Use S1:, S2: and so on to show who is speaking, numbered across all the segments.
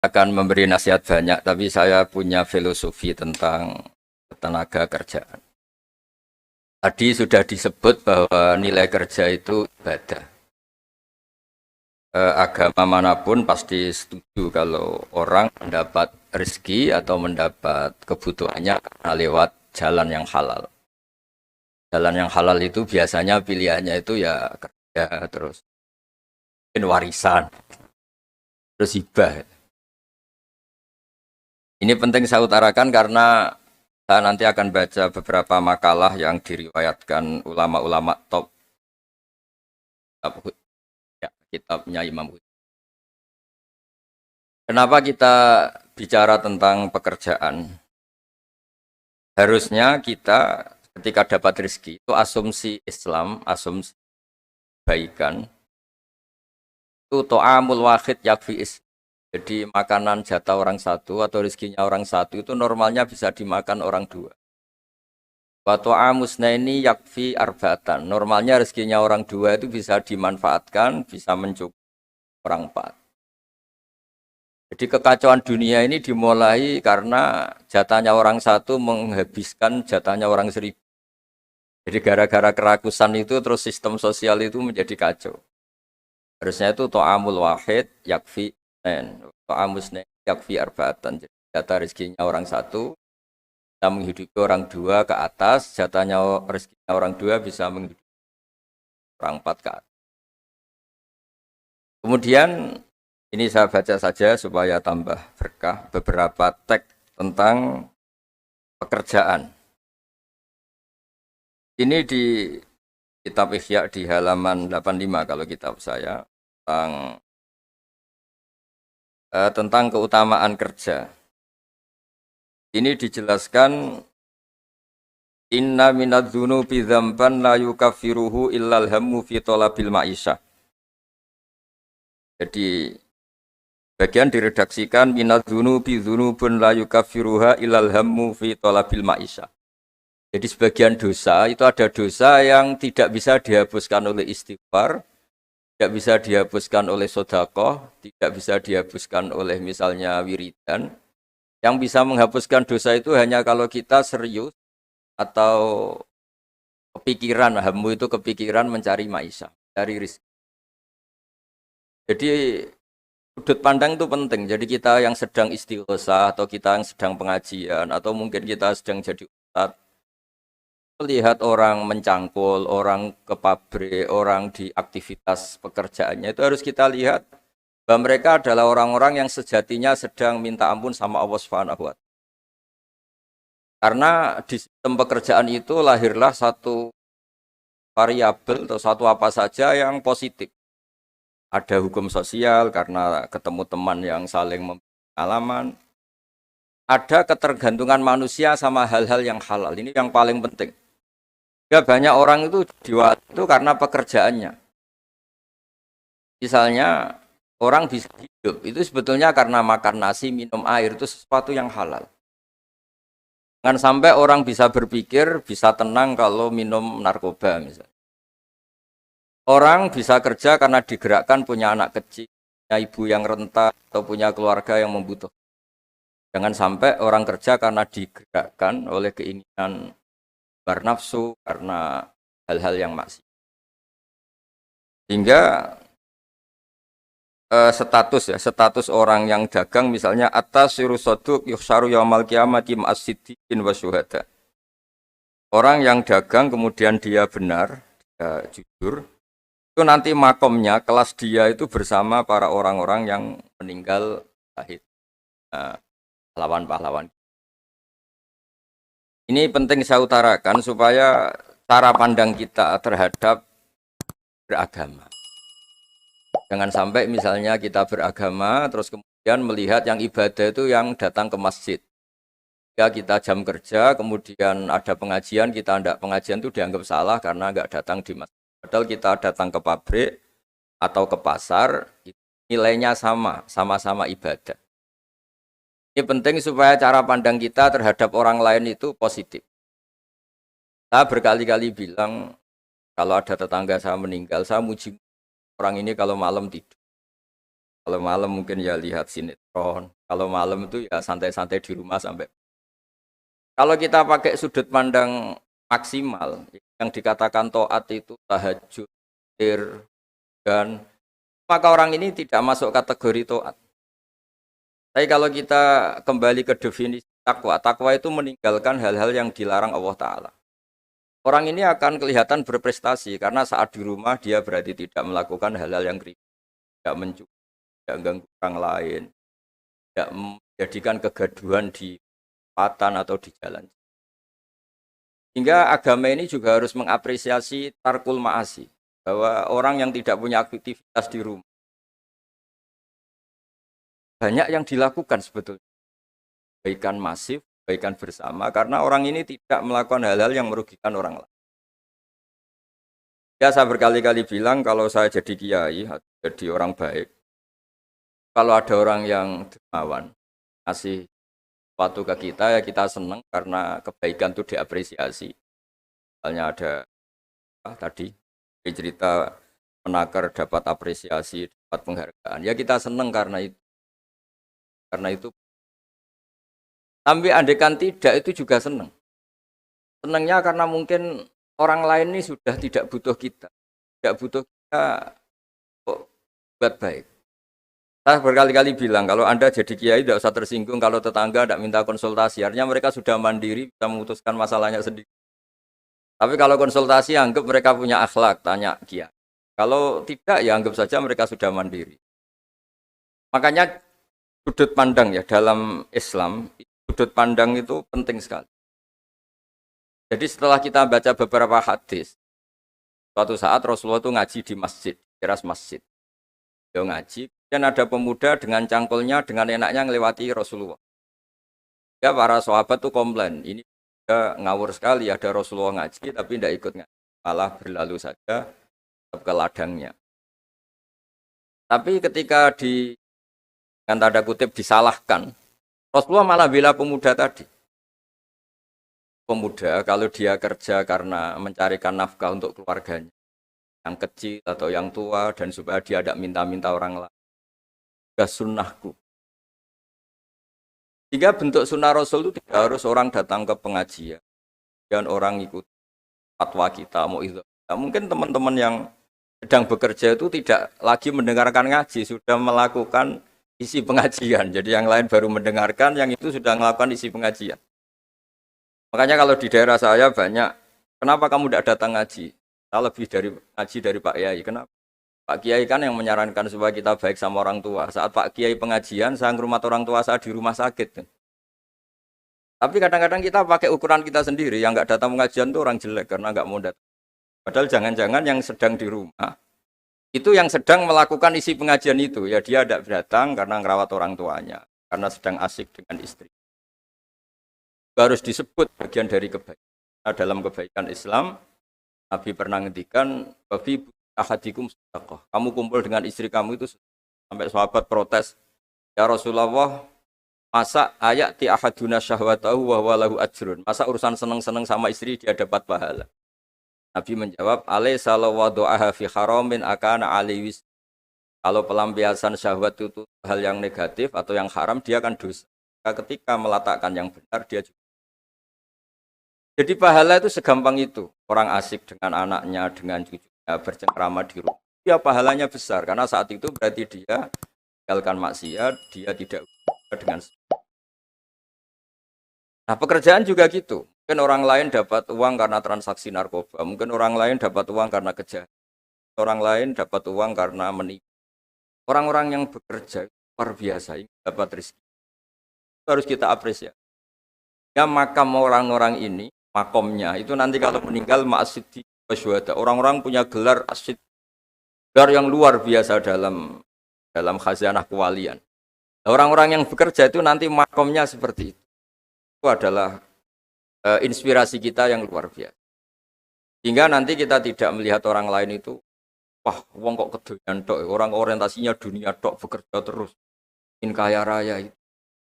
S1: akan memberi nasihat banyak, tapi saya punya filosofi tentang tenaga kerjaan. Tadi sudah disebut bahwa nilai kerja itu ibadah. Agama manapun pasti setuju kalau orang mendapat rezeki atau mendapat kebutuhannya karena lewat jalan yang halal. Jalan yang halal itu biasanya pilihannya itu ya kerja, terus mungkin warisan, terus hibah. Ini penting saya utarakan karena saya nanti akan baca beberapa makalah yang diriwayatkan ulama-ulama top kitabnya Imam Ghazali. Kenapa kita bicara tentang pekerjaan? Harusnya kita ketika dapat rezeki itu asumsi Islam, asumsi kebaikan itu to'amul wahid yakfi is. Jadi makanan jatah orang satu atau rezekinya orang satu itu normalnya bisa dimakan orang dua. Wa to'amusna ini yakfi arbatan. Normalnya rezekinya orang dua itu bisa dimanfaatkan, bisa mencukupi orang empat. Jadi kekacauan dunia ini dimulai karena jatahnya orang satu menghabiskan jatahnya orang seribu. Jadi gara-gara kerakusan itu terus sistem sosial itu menjadi kacau. Harusnya itu to'amul wahid yakfi to'amusna yakfi arbatan. Jadi jatah rezekinya orang satu bisa menghidupi orang dua ke atas, jatahnya rezekinya orang dua bisa menghidupi orang empat ke atas. Kemudian ini saya baca saja supaya tambah berkah beberapa teks tentang pekerjaan. Ini di kitab Ihya di halaman 85 kalau kitab saya tentang keutamaan kerja. Ini dijelaskan inna minadz-dzunubi dzamban la yukaffiruhu illal hammu fi talabil ma'isyah. Jadi bagian diredaksikan minadz-dzunubi dzunubun la yukaffiruha illal hammu fi talabil ma'isyah. Jadi sebagian dosa itu ada dosa yang tidak bisa dihapuskan oleh istighfar, tidak bisa dihapuskan oleh sedekah, tidak bisa dihapuskan oleh misalnya wiridan. Yang bisa menghapuskan dosa itu hanya kalau kita serius atau kepikiran, hammu itu kepikiran mencari maisha, mencari rezeki. Jadi sudut pandang itu penting. Jadi kita yang sedang istighosah atau kita yang sedang pengajian atau mungkin kita sedang jadi ustadz, melihat orang mencangkul, orang ke pabrik, orang di aktivitas pekerjaannya itu harus kita lihat bahwa mereka adalah orang-orang yang sejatinya sedang minta ampun sama Allah Subhanahu wa Ta'ala. Karena di sistem pekerjaan itu lahirlah satu variabel atau satu apa saja yang positif. Ada hukum sosial karena ketemu teman yang saling memberi pengalaman. Ada ketergantungan manusia sama hal-hal yang halal. Ini yang paling penting. Ya, banyak orang itu diwat itu karena pekerjaannya. Misalnya orang bisa hidup itu sebetulnya karena makan nasi, minum air itu sesuatu yang halal. Jangan sampai orang bisa berpikir, bisa tenang kalau minum narkoba misalnya. Orang bisa kerja karena digerakkan punya anak kecil, punya ibu yang rentan atau punya keluarga yang membutuhkan. Jangan sampai orang kerja karena digerakkan oleh keinginan bernafsu karena hal-hal yang maksiat. Hingga status orang yang dagang misalnya atas sirusoduk yuhsaru yaumal qiyamati ma'as-siddiqin wa syuhada. Orang yang dagang kemudian dia benar, dia jujur, itu nanti makomnya kelas dia itu bersama para orang-orang yang meninggal syahid, pahlawan-pahlawan. Ini penting saya utarakan supaya cara pandang kita terhadap beragama. Jangan sampai misalnya kita beragama terus kemudian melihat yang ibadah itu yang datang ke masjid. Ya kita jam kerja kemudian ada pengajian, kita tidak pengajian itu dianggap salah karena nggak datang di masjid. Padahal kita datang ke pabrik atau ke pasar, nilainya sama-sama ibadah. Ini penting supaya cara pandang kita terhadap orang lain itu positif. Saya berkali-kali bilang, kalau ada tetangga saya meninggal, saya muji orang ini kalau malam tidur. Kalau malam mungkin ya lihat sinetron. Kalau malam itu ya santai-santai di rumah sampai. Kalau kita pakai sudut pandang maksimal, yang dikatakan taat itu tahajud, ir, dan maka orang ini tidak masuk kategori taat. Tapi kalau kita kembali ke definisi takwa, takwa itu meninggalkan hal-hal yang dilarang Allah Ta'ala. Orang ini akan kelihatan berprestasi karena saat di rumah dia berarti tidak melakukan hal-hal yang kriminal, tidak mencuri, tidak ganggu orang lain, tidak menjadikan kegaduhan di patan atau di jalan. Hingga agama ini juga harus mengapresiasi tarkul ma'asi, bahwa orang yang tidak punya aktivitas di rumah banyak yang dilakukan sebetulnya, kebaikan masif, kebaikan bersama, karena orang ini tidak melakukan hal-hal yang merugikan orang lain. Ya saya berkali-kali bilang kalau saya jadi kiai, jadi orang baik, kalau ada orang yang dermawan, ngasih sesuatu ke kita, ya kita senang karena kebaikan itu diapresiasi. Misalnya ada tadi cerita menakar dapat apresiasi, dapat penghargaan, ya kita senang karena itu. Karena itu, tapi andekan tidak itu juga senang. Senangnya karena mungkin orang lain ini sudah tidak butuh kita. Tidak butuh kita kok buat baik. Saya berkali-kali bilang, kalau Anda jadi kiai tidak usah tersinggung kalau tetangga tidak minta konsultasi. Artinya mereka sudah mandiri, bisa memutuskan masalahnya sendiri. Tapi kalau konsultasi, anggap mereka punya akhlak, tanya kiai. Kalau tidak, ya anggap saja mereka sudah mandiri. Makanya sudut pandang ya dalam Islam, sudut pandang itu penting sekali. Jadi setelah kita baca beberapa hadis, suatu saat Rasulullah itu ngaji di masjid, teras masjid. Dia ngaji, dan ada pemuda dengan cangkulnya, dengan enaknya melewati Rasulullah. Ya para sahabat tuh komplain, ini ngawur sekali, ada Rasulullah ngaji tapi tidak ikut ngaji, malah berlalu saja ke ladangnya. Tapi ketika dengan tanda kutip disalahkan, Rasulullah malah bela pemuda tadi. Pemuda kalau dia kerja karena mencarikan nafkah untuk keluarganya, yang kecil atau yang tua, dan supaya dia tidak minta-minta orang lain, sudah sunnahku. Jika bentuk sunnah Rasul itu tidak harus orang datang ke pengajian dan orang ikut fatwa kita mau itu. Nah, mungkin teman-teman yang sedang bekerja itu tidak lagi mendengarkan ngaji, sudah melakukan isi pengajian. Jadi yang lain baru mendengarkan, yang itu sudah melakukan isi pengajian. Makanya kalau di daerah saya banyak, kenapa kamu tidak datang ngaji? Saya lebih dari ngaji dari Pak Kiai. Kenapa? Pak Kiai kan yang menyarankan supaya kita baik sama orang tua. Saat Pak Kiai pengajian, saya ngurmat orang tua saya di rumah sakit. Tapi kadang-kadang kita pakai ukuran kita sendiri, yang nggak datang pengajian itu orang jelek karena nggak mau datang. Padahal jangan-jangan yang sedang di rumah, itu yang sedang melakukan isi pengajian itu. Ya dia tidak datang karena ngerawat orang tuanya, karena sedang asik dengan istri. Harus disebut bagian dari kebaikan. Nah, dalam kebaikan Islam, Nabi pernah ngendikan, "Babi ahadikum sedekah." Kamu kumpul dengan istri kamu itu, sampai sahabat protes, "Ya Rasulullah, masa ayat ti ahaduna syahwatahu wa walahu ajrun." Masa urusan seneng-seneng sama istri dia dapat pahala? Nabi menjawab, "Alaysa law wada'aha fi haramin akana aliwis." Kalau pelampiasan syahwat itu hal yang negatif atau yang haram, dia akan dosa. Ketika meletakkan yang benar, dia juga. Jadi pahala itu segampang itu. Orang asik dengan anaknya, dengan cucunya, bercengkrama di rumah. Ya pahalanya besar, karena saat itu berarti dia tinggalkan maksiat, dia tidak dengan. Nah pekerjaan juga gitu. Mungkin orang lain dapat uang karena transaksi narkoba. Mungkin orang lain dapat uang karena kejahatan. Orang lain dapat uang karena menipu. Orang-orang yang bekerja luar biasa, dapat rezeki. Itu harus kita apresiasi. Ya makam orang-orang ini, makomnya itu nanti kalau meninggal ma'asiddi wasyuhada. Orang-orang punya gelar asid, gelar yang luar biasa dalam khazanah kewalian. Orang-orang yang bekerja itu nanti makomnya seperti itu. Itu adalah inspirasi kita yang luar biasa. Sehingga nanti kita tidak melihat orang lain itu, wah, wong kok kedoyan tok, orang orientasinya dunia tok, bekerja terus, ingin kaya raya itu.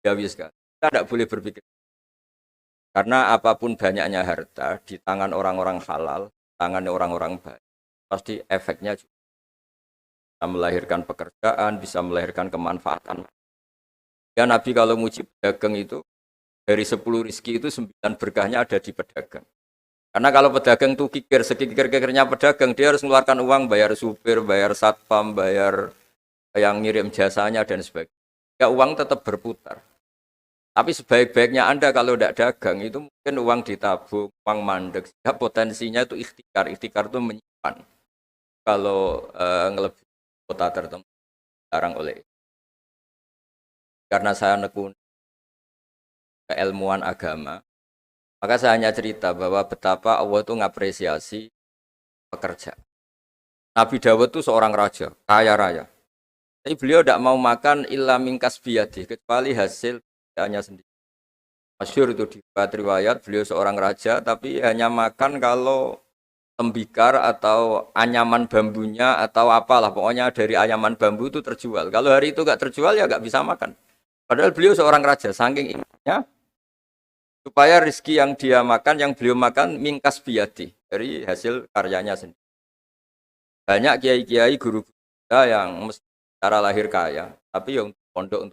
S1: Ya wis kan. Kita tidak boleh berpikir. Karena apapun banyaknya harta di tangan orang-orang halal, tangan orang-orang baik, pasti efeknya juga. bisa melahirkan pekerjaan, bisa melahirkan kemanfaatan. Ya Nabi kalau muji pedagang itu dari 10 rizki itu 9 berkahnya ada di pedagang. Karena kalau pedagang tuh kikir, sekikir-kikirnya pedagang, dia harus mengeluarkan uang, bayar supir, bayar satpam, bayar yang ngirim jasanya dan sebagainya. Ya uang tetap berputar. Tapi sebaik-baiknya Anda kalau tidak dagang itu mungkin uang ditabung, uang mandek. Ya potensinya itu ikhtikar. Ikhtikar itu menyimpan. Kalau ngelebihi kota tertentu, larang oleh. Karena saya nekuni keilmuan agama, maka saya hanya cerita bahwa betapa Allah itu ngapresiasi pekerja. Nabi Dawud itu seorang raja, kaya raya. Tapi beliau tidak mau makan illa mingkas biyadi, kecuali hasil kerjanya sendiri. Masyhur itu di riwayat, beliau seorang raja, tapi hanya makan kalau tembikar atau anyaman bambunya atau apalah. Pokoknya dari anyaman bambu itu terjual. Kalau hari itu nggak terjual ya nggak bisa makan. Padahal beliau seorang raja, saking inginnya supaya rezeki yang dia makan, yang beliau makan mingkas biyadi, dari hasil karyanya sendiri. Banyak kiai-kiai guru kita yang secara lahir kaya, tapi yang pondok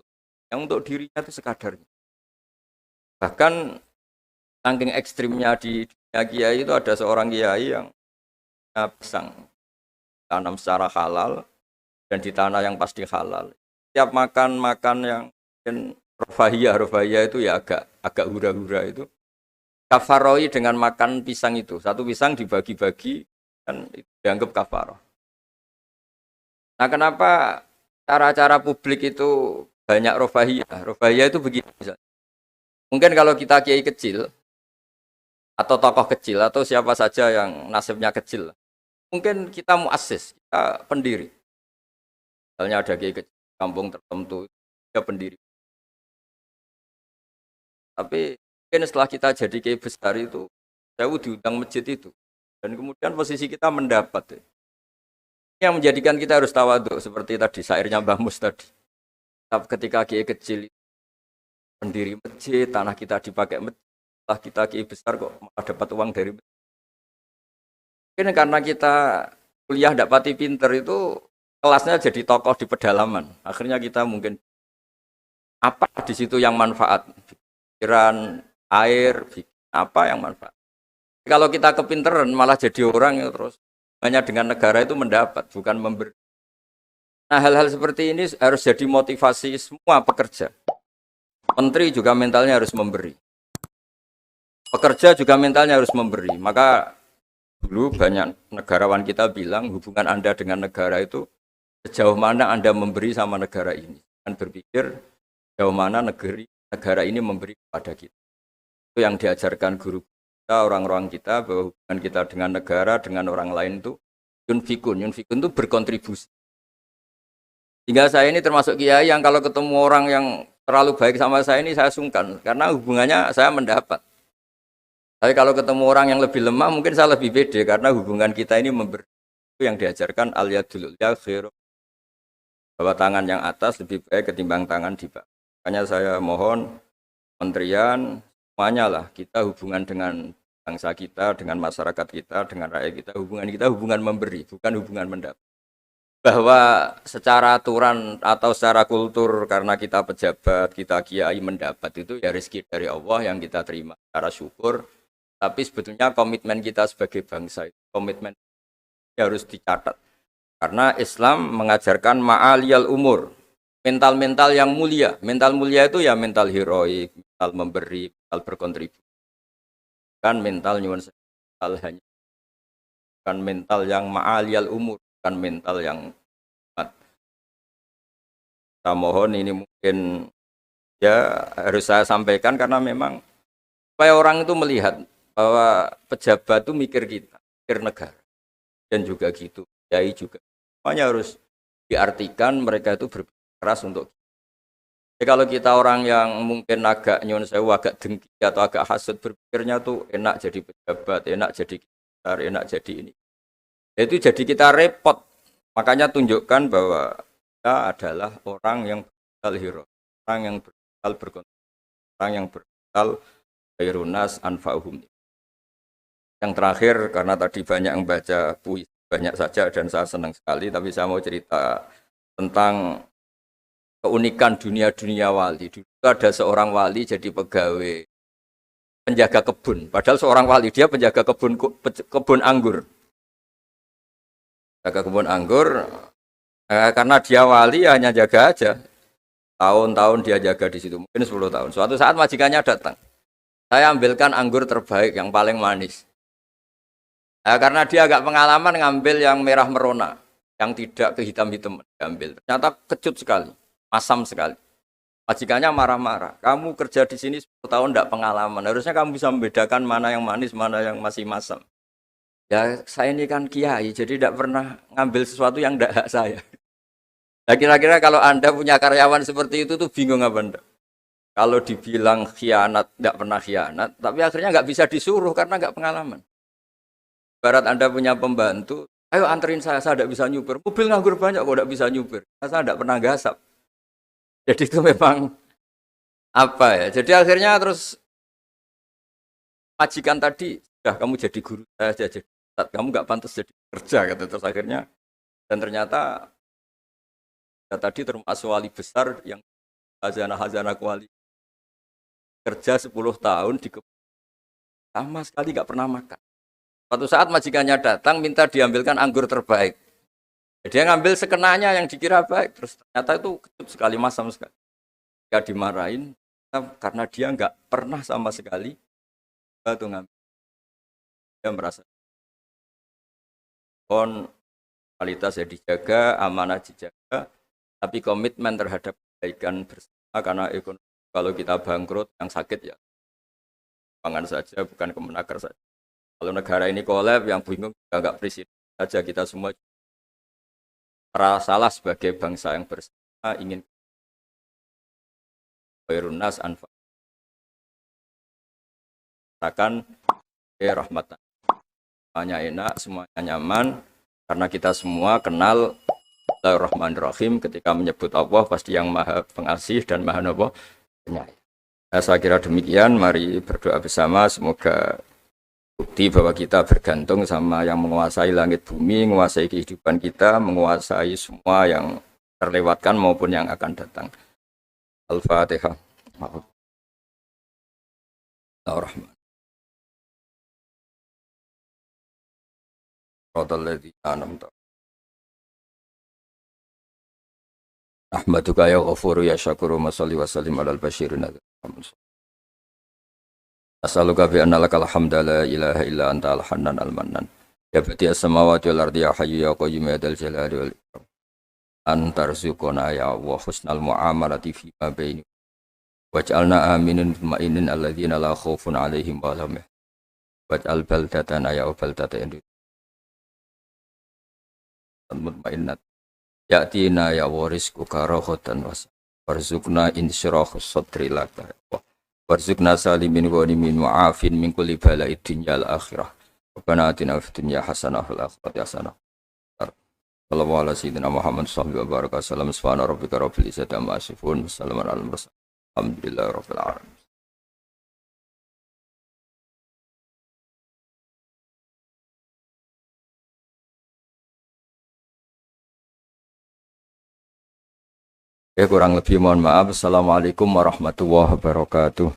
S1: untuk dirinya itu sekadarnya. Bahkan saking ekstrimnya di dunia kiai itu ada seorang kiai yang pisang tanam secara halal dan di tanah yang pasti halal. Tiap makan yang mungkin rofahiyah itu ya agak hura-hura itu. Kafaroi dengan makan pisang itu. Satu pisang dibagi-bagi dan itu dianggap kafaroh. Nah kenapa cara-cara publik itu banyak rofahiyah? Rofahiyah itu begitu. Mungkin kalau kita kiai kecil, atau tokoh kecil, atau siapa saja yang nasibnya kecil, mungkin kita muassis, kita pendiri. Misalnya ada kiai kecil, kampung tertentu, dia pendiri. Tapi mungkin setelah kita jadi kiai besar itu, saya diundang masjid itu. Dan kemudian posisi kita mendapat. Yang menjadikan kita harus tawaduk, seperti tadi, syairnya Mbah Mus tadi. Ketika kiai kecil, pendiri masjid, tanah kita dipakai masjid, setelah kita kiai besar kok malah dapat uang dari masjid. Mungkin karena kita kuliah tidak pati pinter itu, kelasnya jadi tokoh di pedalaman. Akhirnya kita mungkin apa di situ yang manfaat? Pikiran, air, apa yang manfaat? Kalau kita kepinteran malah jadi orang yang terus hanya dengan negara itu mendapat, bukan memberi. Nah hal-hal seperti ini harus jadi motivasi semua pekerja. Menteri juga mentalnya harus memberi. Pekerja juga mentalnya harus memberi. Maka dulu banyak negarawan kita bilang hubungan Anda dengan negara itu sejauh mana Anda memberi sama negara ini. Dan berpikir sejauh mana negara ini memberi kepada kita. Itu yang diajarkan guru kita, orang-orang kita, bahwa hubungan kita dengan negara, dengan orang lain itu yunfikun itu berkontribusi. Hingga saya ini termasuk kiai yang kalau ketemu orang yang terlalu baik sama saya ini saya sungkan, karena hubungannya saya mendapat. Tapi kalau ketemu orang yang lebih lemah mungkin saya lebih pede, karena hubungan kita ini memberi. Itu yang diajarkan al-yadul ulya khairu, bahwa tangan yang atas lebih baik ketimbang tangan di bawah. Makanya saya mohon kementerian semuanya lah, kita hubungan dengan bangsa kita, dengan masyarakat kita, dengan rakyat kita hubungan memberi, bukan hubungan mendapat. Bahwa secara aturan atau secara kultur karena kita pejabat, kita kiai mendapat itu ya rezeki dari Allah yang kita terima secara syukur. Tapi sebetulnya komitmen kita sebagai bangsa itu komitmen harus dicatat. Karena Islam mengajarkan ma'aliyal umur, mental-mental yang mulia. Mental mulia itu ya mental heroik, mental memberi, mental berkontribusi. Bukan mental nyuwun mental hanya, bukan mental yang ma'aliyal umur, bukan mental yang saya mohon ini mungkin ya harus saya sampaikan karena memang supaya orang itu melihat bahwa pejabat itu mikir kita, mikir negara dan juga gitu, kiai juga. Semuanya harus diartikan mereka itu berpikir keras untuk. Jadi kalau kita orang yang mungkin agak nyun sewu, agak dengki atau agak hasut berpikirnya tuh enak jadi pejabat, enak jadi kiai, enak jadi ini. Itu jadi kita repot. Makanya tunjukkan bahwa kita adalah orang yang berakal hero, orang yang berakal berkontribusi, orang yang berakal khairunas anfa'uhum. Yang terakhir karena tadi banyak yang baca puisi, banyak saja dan saya senang sekali. Tapi saya mau cerita tentang keunikan dunia wali. Dulu ada seorang wali jadi pegawai penjaga kebun. Padahal seorang wali dia penjaga kebun anggur. Jaga kebun anggur karena dia wali hanya jaga aja. Tahun-tahun dia jaga di situ, mungkin 10 tahun. Suatu saat majikannya datang. Saya ambilkan anggur terbaik yang paling manis. Karena dia agak pengalaman ngambil yang merah merona, yang tidak kehitam-hitam diambil. Ternyata kecut sekali, masam sekali. Majikannya marah-marah. Kamu kerja di sini 10 tahun tidak pengalaman. Harusnya kamu bisa membedakan mana yang manis, mana yang masih masam. Ya saya ini kan kiai, jadi tidak pernah ngambil sesuatu yang tidak hak saya. Nah kira-kira kalau Anda punya karyawan seperti itu tuh bingung apa Anda? Kalau dibilang khianat, tidak pernah khianat, tapi akhirnya nggak bisa disuruh karena nggak pengalaman. Barat Anda punya pembantu, ayo anterin saya tidak bisa nyupir. Mobil nganggur banyak kok tidak bisa nyupir. Saya tidak pernah gasap. Jadi itu memang apa ya? Jadi akhirnya terus majikan tadi, sudah kamu jadi guru saya aja jadi ustad, kamu nggak pantas jadi kerja gitu. Terus akhirnya dan ternyata ya, tadi termasuk wali besar yang hazanah wali kerja 10 tahun di sama sekali nggak pernah makan. Suatu saat majikannya datang minta diambilkan anggur terbaik. Dia ngambil sekenanya yang dikira baik, terus ternyata itu kecut sekali, masam sekali. Dia dimarahin karena dia nggak pernah sama sekali itu ngambil. Dia merasa kualitas ya dijaga, amanah dijaga, tapi komitmen terhadap kebaikan bersama karena ekonomi. Kalau kita bangkrut, yang sakit ya pangan saja, bukan kemenaker saja. Kalau negara ini kolab, yang bingung nggak presiden saja, kita semua salah sebagai bangsa yang bersama ingin khairun-nas anfa'akan rahmatan. Semuanya enak, semuanya nyaman karena kita semua kenal Bismillahirrahmanirrahim. Ketika menyebut Allah pasti yang maha pengasih dan maha penyayang. Saya kira demikian, mari berdoa bersama semoga bukti bahwa kita bergantung sama yang menguasai langit bumi, menguasai kehidupan kita, menguasai semua yang terlewatkan maupun yang akan datang. Al-Fatihah. Ar-Rahman. Ahmaduka ya ghafuru ya syakuru masalli wa sallim alal basyirin. As'aluka bi anna lakal hamda la ilaha illa anta al-hannan al-mannan. Ya badi'as samawati wal ardi ya hayyu ya qayyum ya dzal jalali wal ikram. Antarzuqona ya Allah husnal muamalati fi ma baini. Waj'alna aminin mutmainin alladzina la khaufun 'alaihim wa lahum yahzanun. Waj'al baldatana ya baldatan mutmainnat. Ya'tina ya warisku karahotan warzuqna insyirahus sadri laka. Warzuqna salimin ghanimin wa'afin min kulli bala'id dunya al akhirah. Rabbana atina fid dunya hasanah wal akhirati hasanah. Sallallahu ala sayyidina Muhammad sallallahu alaihi wa sallam. Subhana rabbika rabbil izzati amma yasifun. Wassalamun alal mursalin. Alhamdulillahi rabbil alamin. Ya kurang lebih mohon maaf. Assalamualaikum warahmatullahi wabarakatuh.